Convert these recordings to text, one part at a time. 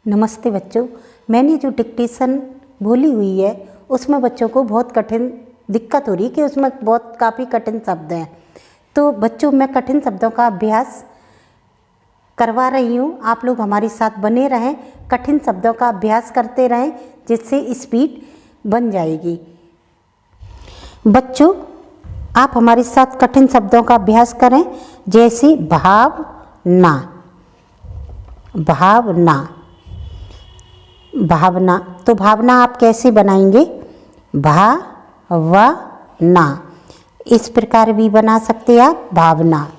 नमस्ते बच्चों। मैंने जो डिक्टेशन बोली हुई है उसमें बच्चों को बहुत कठिन दिक्कत हो रही है कि उसमें बहुत काफ़ी कठिन शब्द हैं। तो बच्चों मैं कठिन शब्दों का अभ्यास करवा रही हूँ। आप लोग हमारे साथ बने रहें, कठिन शब्दों का अभ्यास करते रहें जिससे स्पीड बन जाएगी। बच्चों आप हमारे साथ कठिन शब्दों का अभ्यास करें, जैसे भावना। भावना भावना तो भावना आप कैसे बनाएंगे? भावना इस प्रकार भी बना सकते आप भावना।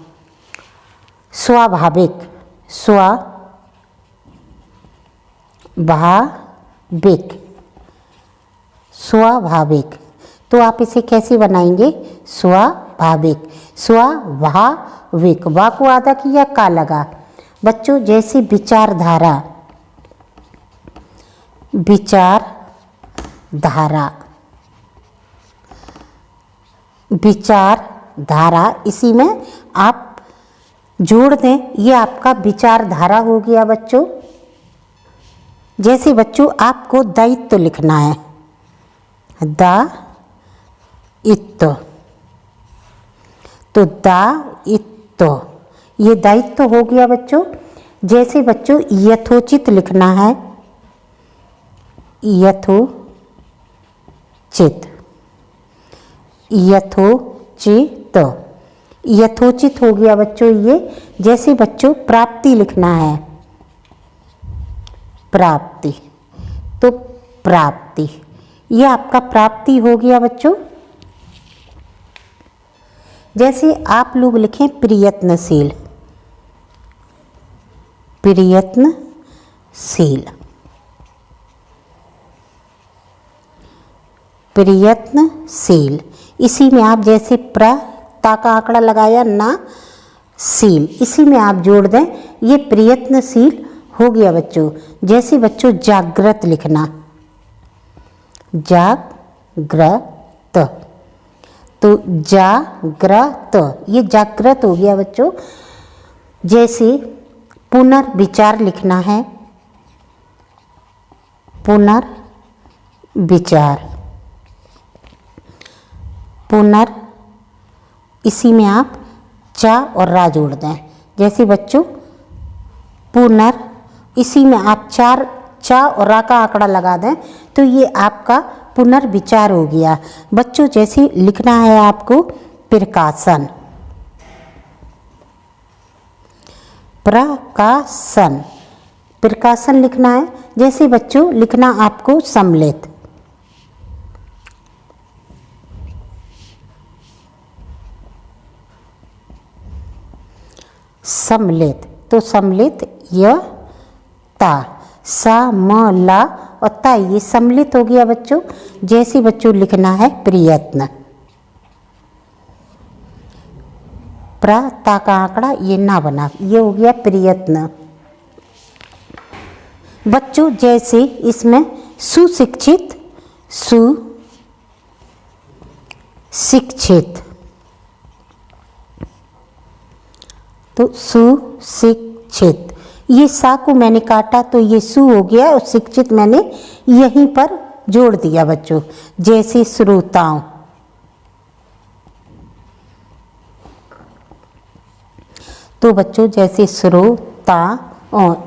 स्वाभाविक, स्वाभाविक, स्वाभाविक तो आप इसे कैसे बनाएंगे? स्वाभाविक, स्वाभाविक वा को आधा किया का लगा। बच्चों जैसे विचारधारा, विचारधारा, विचारधारा इसी में आप जोड़ दें, ये आपका विचारधारा हो गया बच्चों। जैसे बच्चों आपको दायित्व लिखना है, दायित्व, तो दायित्व ये दायित्व हो गया बच्चों। जैसे बच्चों यथोचित लिखना है, यथोचित, यथोचित, यथोचित हो गया बच्चों ये। जैसे बच्चों प्राप्ति लिखना है, प्राप्ति, तो प्राप्ति ये आपका प्राप्ति हो गया बच्चों। जैसे आप लोग लिखें प्रयत्नशील, प्रयत्नशील, प्रयत्नशील इसी में आप जैसे ता का आंकड़ा लगाया ना शील, इसी में आप जोड़ दें, ये प्रयत्नशील हो गया बच्चों। जैसे बच्चों जागृत लिखना, जागृत, तो जागृत ये जागृत हो गया बच्चों। जैसे पुनर्विचार लिखना है, पुनर्विचार, पुनर इसी में आप चा और रा जोड़ दें। जैसे बच्चों पुनर इसी में आप चार चा और रा का आंकड़ा लगा दें, तो ये आपका पुनर्विचार हो गया बच्चों। जैसे लिखना है आपको प्रकाशन, प्रकाशन, प्रकाशन लिखना है। जैसे बच्चों लिखना आपको सम्मिलित, सम्मिलित, तो सम्मिलित य ता, सा म ला और ता ये सम्मिलित हो गया बच्चों। जैसे बच्चों लिखना है प्रयत्न, ता का आंकड़ा ये ना बना, ये हो गया प्रयत्न बच्चों। जैसे इसमें सुशिक्षित, सुशिक्षित, तो सुशिक्षित ये सा को मैंने काटा तो ये सु हो गया और शिक्षित मैंने यहीं पर जोड़ दिया बच्चों। जैसे श्रोताओं, तो बच्चों जैसे श्रोता,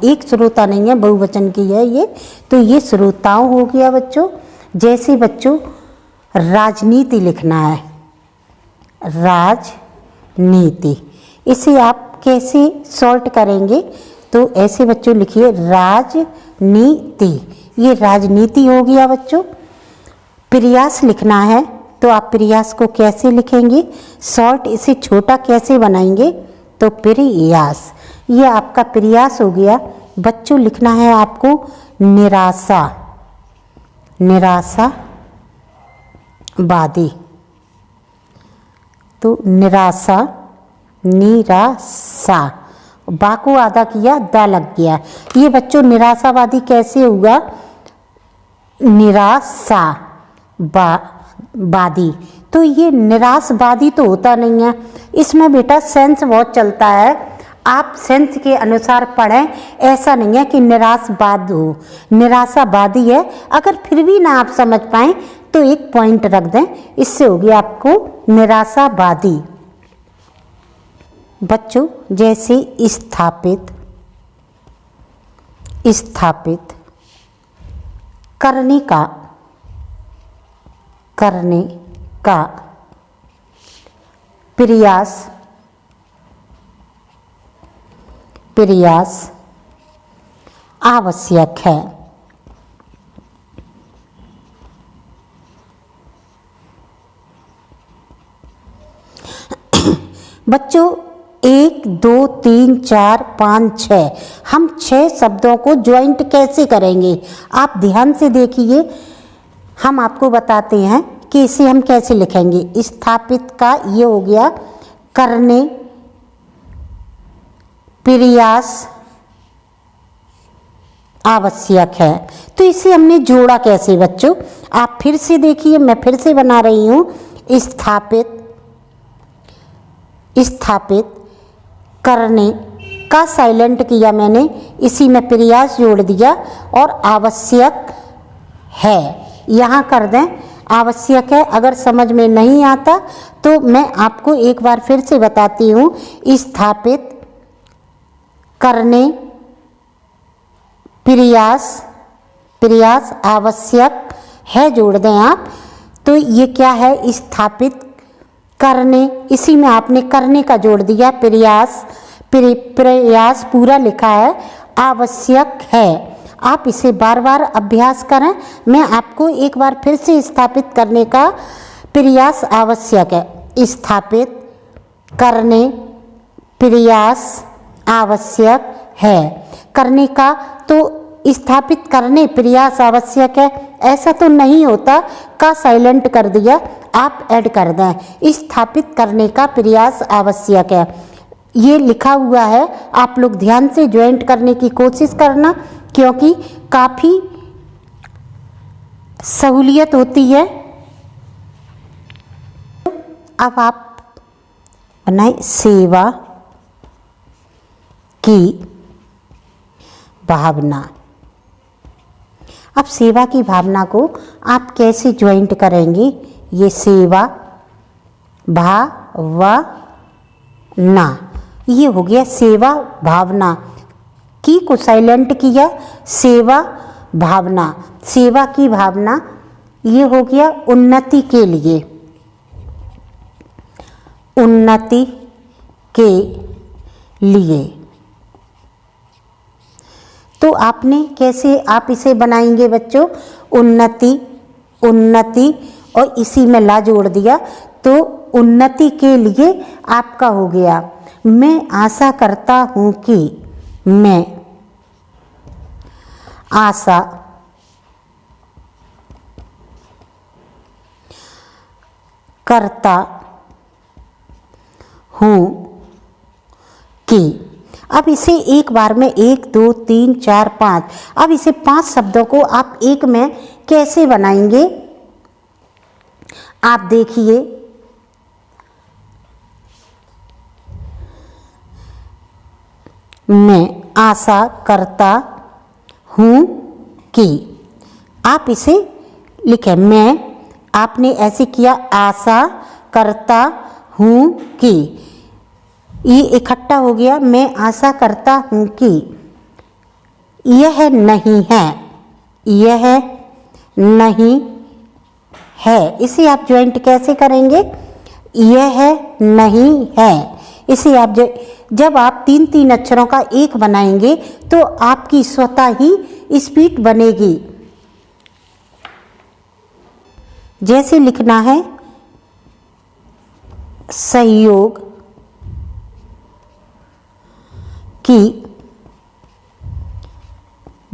एक श्रोता नहीं है, बहुवचन की है ये, तो ये श्रोताओं हो गया बच्चों। जैसे बच्चों राजनीति लिखना है, राजनीति, इसे आप कैसे सॉल्ट करेंगे? तो ऐसे बच्चों लिखिए राजनीति, ये राजनीति हो गया बच्चों। प्रयास लिखना है तो आप प्रयास को कैसे लिखेंगे? सॉल्ट इसे छोटा कैसे बनाएंगे? तो प्रयास, ये आपका प्रयास हो गया बच्चों। लिखना है आपको निराशा, निराशावादी, तो निराशा, निराशा बा को आधा किया दा लग गया। ये बच्चों निराशावादी कैसे हुआ? निराशा वादी, तो ये निराशवादी तो होता नहीं है, इसमें बेटा सेंस बहुत चलता है। आप सेंस के अनुसार पढ़ें, ऐसा नहीं है कि निराशावाद हो, निराशावादी है। अगर फिर भी ना आप समझ पाएँ तो एक पॉइंट रख दें, इससे होगी आपको निराशावादी। बच्चों जैसे स्थापित, स्थापित करने का, करने का प्रयास, प्रयास आवश्यक है। बच्चों 1 2 3 4 5 6, हम 6 शब्दों को ज्वाइंट कैसे करेंगे आप ध्यान से देखिए। हम आपको बताते हैं कि इसे हम कैसे लिखेंगे। स्थापित का ये हो गया करने, प्रयास आवश्यक है। तो इसे हमने जोड़ा कैसे बच्चों, आप फिर से देखिए, मैं फिर से बना रही हूँ। स्थापित, स्थापित करने का साइलेंट किया मैंने, इसी में प्रयास जोड़ दिया और आवश्यक है यहाँ कर दें, आवश्यक है। अगर समझ में नहीं आता तो मैं आपको एक बार फिर से बताती हूँ। स्थापित करने, प्रयास, प्रयास आवश्यक है जोड़ दें आप। तो ये क्या है, स्थापित करने, इसी में आपने करने का जोड़ दिया, प्रयास, प्रयास पूरा लिखा है, आवश्यक है। आप इसे बार बार अभ्यास करें। मैं आपको एक बार फिर से स्थापित करने का प्रयास आवश्यक है, स्थापित करने प्रयास आवश्यक है। करने का तो स्थापित करने प्रयास आवश्यक है, ऐसा तो नहीं होता, का साइलेंट कर दिया, आप ऐड कर दें, स्थापित करने का प्रयास आवश्यक है। ये लिखा हुआ है, आप लोग ध्यान से ज्वाइंट करने की कोशिश करना, क्योंकि काफ़ी सहूलियत होती है। अब आप बनाए सेवा की भावना। अब सेवा की भावना को आप कैसे ज्वाइंट करेंगे, ये सेवा भावना, ये हो गया सेवा भावना, की को साइलेंट किया, सेवा भावना, सेवा की भावना, ये हो गया उन्नति के लिए, उन्नति के लिए। तो आपने कैसे आप इसे बनाएंगे बच्चों, उन्नति, उन्नति और इसी में ला जोड़ दिया, तो उन्नति के लिए आपका हो गया मैं आशा करता हूँ कि, मैं आशा करता हूँ कि। अब इसे एक बार में 1 2 3 4 5, अब इसे 5 शब्दों को आप एक में कैसे बनाएंगे आप देखिए। मैं आशा करता हूँ कि, आप इसे लिखें, मैं, आपने ऐसे किया, आशा करता हूँ कि, ये इकट्ठा हो गया, मैं आशा करता हूँ कि। यह नहीं है, यह नहीं है, इसे आप ज्वाइंट कैसे करेंगे, यह नहीं है, इसे आप जब आप 3-3 अक्षरों का एक बनाएंगे तो आपकी स्वतः ही स्पीड बनेगी। जैसे लिखना है, सहयोग की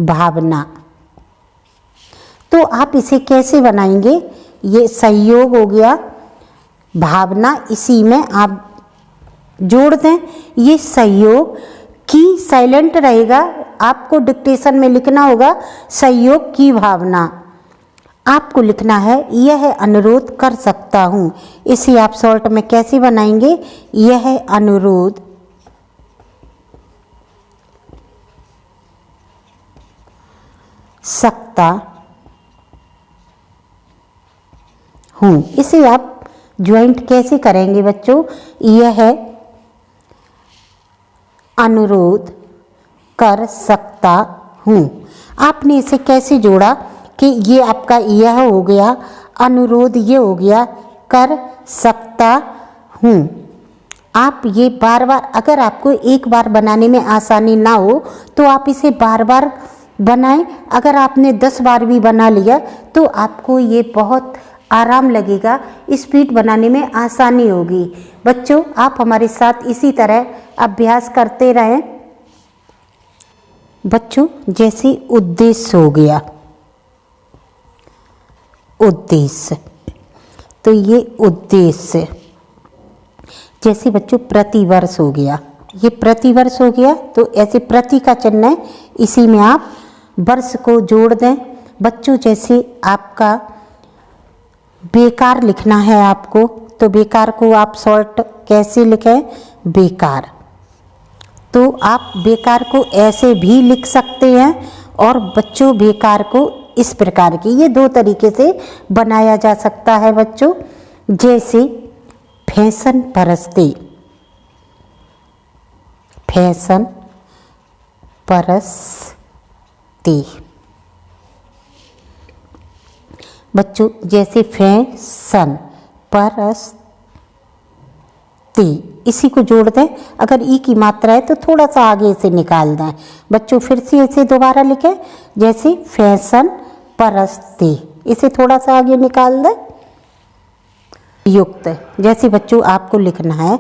भावना, तो आप इसे कैसे बनाएंगे, ये सहयोग हो गया, भावना इसी में आप जोड़ दें, ये सहयोग की साइलेंट रहेगा, आपको डिक्टेशन में लिखना होगा सहयोग की भावना। आपको लिखना है, यह अनुरोध कर सकता हूँ, इसे आप शॉर्ट में कैसे बनाएंगे, यह अनुरोध सकता हूँ। इसे आप ज्वाइंट कैसे करेंगे बच्चों? यह है अनुरोध कर सकता हूँ। आपने इसे कैसे जोड़ा कि ये आपका यह हो गया, अनुरोध ये हो गया, कर सकता हूँ। आप ये बार बार, अगर आपको एक बार बनाने में आसानी ना हो तो आप इसे बार बार बनाएं। अगर आपने 10 बार भी बना लिया तो आपको ये बहुत आराम लगेगा, स्पीड बनाने में आसानी होगी। बच्चों, आप हमारे साथ इसी तरह अभ्यास करते रहें। बच्चों, जैसे उद्देश्य हो गया, उद्देश्य, तो ये उद्देश्य। जैसे बच्चों प्रतिवर्ष हो गया, ये प्रतिवर्ष हो गया, तो ऐसे प्रति का चिन्ह है, इसी में आप वर्ष को जोड़ दें। बच्चों, जैसे आपका बेकार लिखना है आपको, तो बेकार को आप शॉर्ट कैसे लिखें? बेकार। तो आप बेकार को ऐसे भी लिख सकते हैं, और बच्चों बेकार को इस प्रकार की, ये 2 तरीके से बनाया जा सकता है बच्चों। जैसे फैशन परस्ते, फैशन परस्ते। बच्चों, जैसे फैशन परस्ते, इसी को जोड़ दें। अगर ई की मात्रा है तो थोड़ा सा आगे से निकाल दें। बच्चों, फिर से इसे दोबारा लिखें, जैसे फैशन परस्ते, इसे थोड़ा सा आगे निकाल दें। युक्त, जैसे बच्चों आपको लिखना है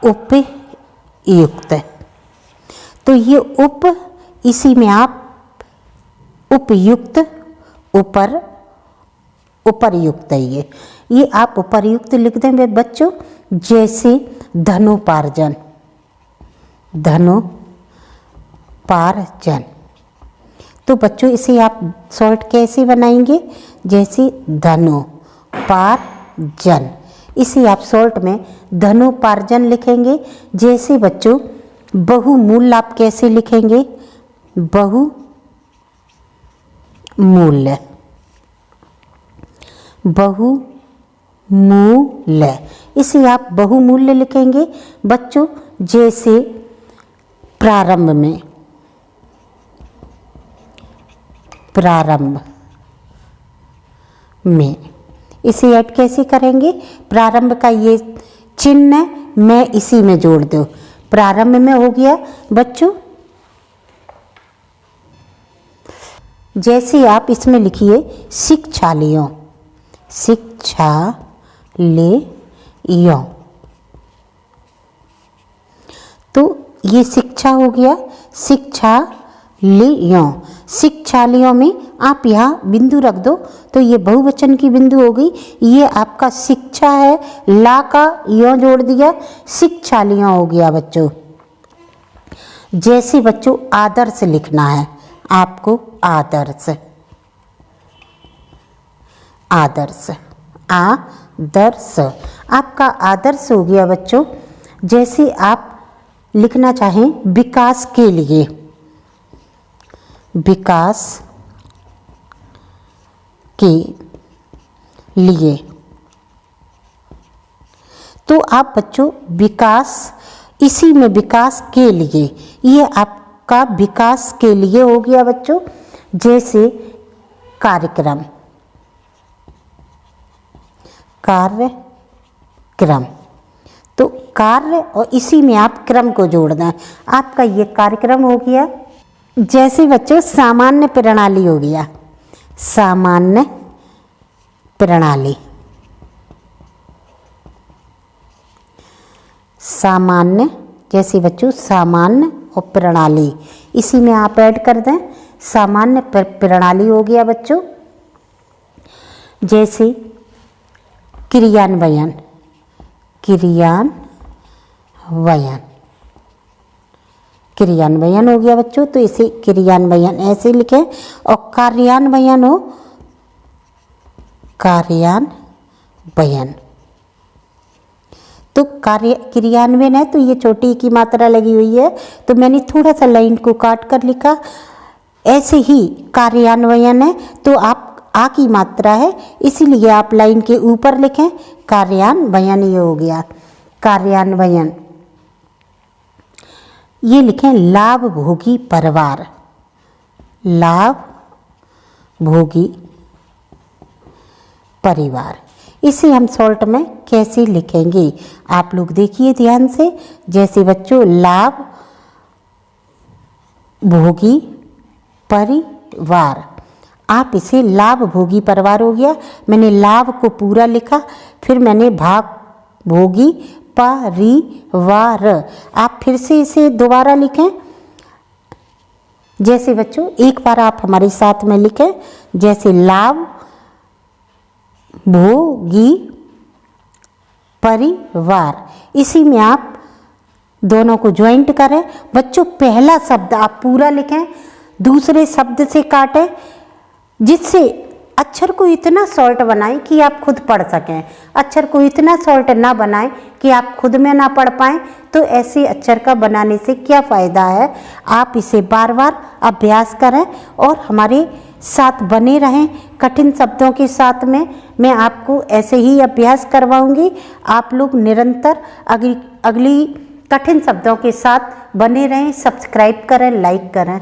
उपयुक्त, तो ये उप, इसी में आप उपयुक्त, ऊपर, उपर्युक्त है ये आप उपर्युक्त लिख देंगे बच्चों। जैसे धनोपार्जन, धनोपार्जन, तो बच्चों इसे आप शॉर्ट कैसे बनाएंगे? जैसे धनोपार्जन, इसे आप शॉर्ट में धनोपार्जन लिखेंगे। जैसे बच्चों बहुमूल्य आप कैसे लिखेंगे? बहुमूल्य, बहुमूल्य, इसे आप बहुमूल्य लिखेंगे बच्चों। जैसे प्रारंभ में, प्रारंभ में, इसे ऐड कैसे करेंगे? प्रारंभ का ये चिन्ह मैं इसी में जोड़ दो, प्रारंभ में हो गया बच्चों। जैसे आप इसमें लिखिए शिक्षालयों, शिक्षालयों, तो ये शिक्षा हो गया, शिक्षालयों। शिक्षालयों में आप यहाँ बिंदु रख दो तो ये बहुवचन की बिंदु हो गई। ये आपका शिक्षा है, ला का यों जोड़ दिया, शिक्षालयों हो गया बच्चों। जैसे बच्चों आदर्श लिखना है आपको, आदर्श, आदर्श, आदर्श, आपका आदर्श हो गया बच्चों। जैसे आप लिखना चाहें विकास के लिए, विकास के लिए, तो आप बच्चों विकास, इसी में विकास के लिए, ये आपका विकास के लिए हो गया बच्चों। जैसे कार्यक्रम, कार्यक्रम, तो कार्य और इसी में आप क्रम को जोड़ दें, आपका ये कार्यक्रम हो गया। जैसे बच्चों सामान्य प्रणाली हो गया, सामान्य प्रणाली, सामान्य, जैसे बच्चों सामान्य और प्रणाली, इसी में आप ऐड कर दें, सामान्य प्रणाली हो गया बच्चों। जैसे क्रियान्वयन, क्रियान्वयन, क्रियान्वयन हो गया बच्चों, तो इसे क्रियान्वयन ऐसे लिखें। और कार्यान्वयन हो, कार्यान्वयन, तो कार्य क्रियान्वयन है तो ये छोटी की मात्रा लगी हुई है, तो मैंने थोड़ा सा लाइन को काट कर लिखा। ऐसे ही कार्यान्वयन है, तो आप आ की मात्रा है, इसीलिए आप लाइन के ऊपर लिखें कार्यान्वयन। ये हो गया कार्यान्वयन। ये लिखें लाभ भोगी परिवार, लाभ भोगी परिवार। इसे हम शॉर्ट में कैसे लिखेंगे आप लोग देखिए ध्यान से। जैसे बच्चों लाभ भोगी परिवार, आप इसे लाभ भोगी परिवार हो गया। मैंने लाभ को पूरा लिखा, फिर मैंने भाग भोगी परिवार। आप फिर से इसे दोबारा लिखें। जैसे बच्चों एक बार आप हमारे साथ में लिखें, जैसे लाभ भोगी परिवार, इसी में आप दोनों को ज्वाइंट करें। बच्चों पहला शब्द आप पूरा लिखें, दूसरे शब्द से काटें, जिससे अक्षर को इतना शॉर्ट बनाएं कि आप खुद पढ़ सकें। अक्षर को इतना शॉर्ट ना बनाएं कि आप खुद में ना पढ़ पाएं, तो ऐसे अक्षर का बनाने से क्या फ़ायदा है। आप इसे बार बार अभ्यास करें और हमारे साथ बने रहें। कठिन शब्दों के साथ में मैं आपको ऐसे ही अभ्यास करवाऊंगी। आप लोग निरंतर अगली कठिन शब्दों के साथ बने रहें। सब्सक्राइब करें, लाइक करें।